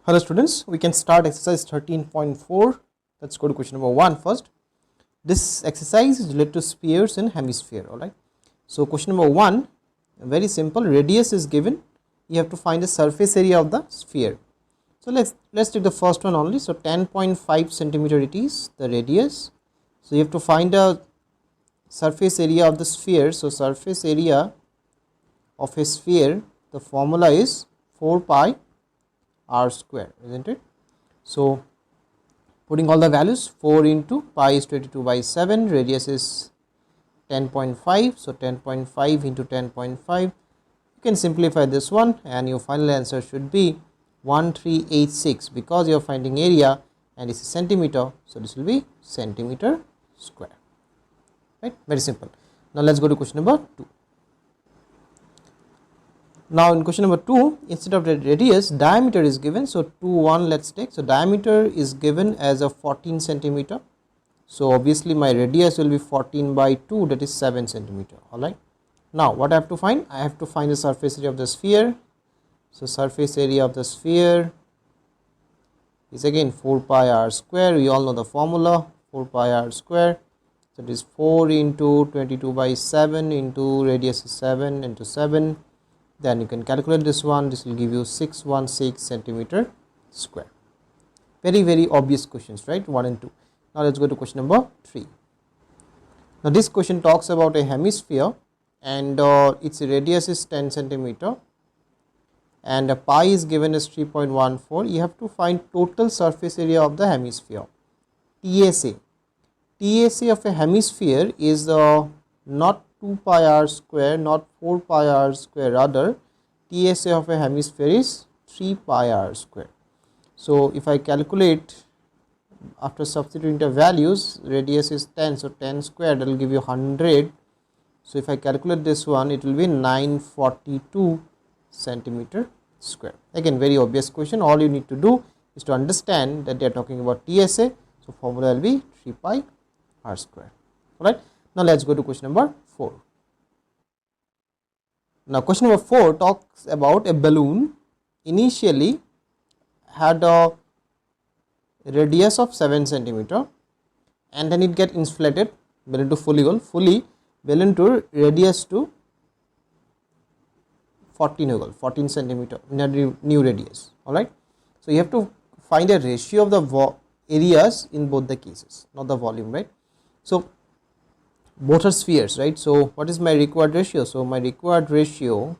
Hello students, we can start exercise 13.4. Let's go to question number 1 first. This exercise is related to spheres in hemisphere. Alright. So question number 1, very simple, radius is given. You have to find the surface area of the sphere. So let's take the first one only. So 10.5 centimeter it is the radius. So you have to find the surface area of the sphere. So surface area of a sphere, the formula is 4 pi r square, isn't it? So putting all the values, 4 into pi is 22 by 7, radius is 10.5, so 10.5 into 10.5, you can simplify this one and your final answer should be 1386, because you are finding area and this is centimeter, so this will be centimeter square, right? Very simple. Now let's go to question number 2. Now in question number 2, instead of the radius, diameter is given. So 2 1 let's take. So diameter is given as a 14 centimeter. So obviously my radius will be 14 by 2, that is 7 centimeter. Alright. Now what I have to find? I have to find the surface area of the sphere. So surface area of the sphere is again 4 pi r square. We all know the formula, 4 pi r square. So it is 4 into 22 by 7 into radius is 7 into 7. Then you can calculate this one, this will give you 616 centimeter square. Very obvious questions, right? 1 and 2. Now let's go to question number 3. Now this question talks about a hemisphere and its radius is 10 centimeter and pi is given as 3.14. You have to find total surface area of the hemisphere, TSA. TSA of a hemisphere is not 2 pi r square, not 4 pi r square, rather TSA of a hemisphere is 3 pi r square. So if I calculate after substituting the values, radius is 10, so 10 square, that will give you 100. So if I calculate this one, it will be 942 centimeter square. Again, very obvious question. All you need to do is to understand that they are talking about TSA. So formula will be 3 pi r square. Alright. Now let's go to question number 4. Now question number 4 talks about a balloon initially had a radius of 7 centimeter and then it get inflated, balloon to fully balloon to radius to 14 centimeter new radius. Alright. So you have to find a ratio of the areas in both the cases, not the volume, right? So both are spheres, right? So what is my required ratio? So my required ratio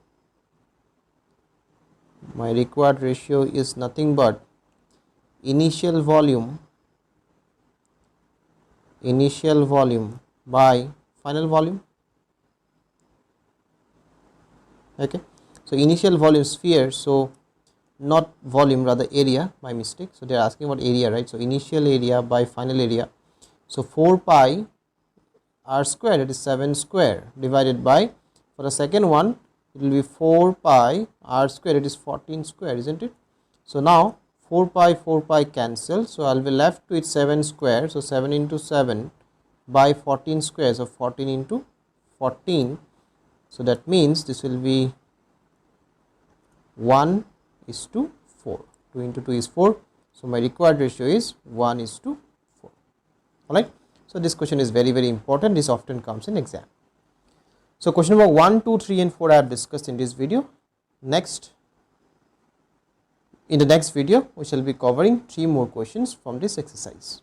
is nothing but initial volume by final volume. Okay, so initial volume sphere, so not volume, rather area, my mistake. So they are asking about area, right? So initial area by final area. So 4 pi r square, that is 7 square, divided by, for the second one it will be 4 pi r square, it is 14 square, isn't it? So now 4 pi cancel, so I will be left with 7 square, so 7 into 7 by 14 square, so 14 into 14, so that means this will be 1 is to 4, 2 into 2 is 4, so my required ratio is 1 is to 4. Alright. So this question is very important. This often comes in exam. So question number 1, 2, 3 and 4 I have discussed in this video. In the next video we shall be covering 3 more questions from this exercise.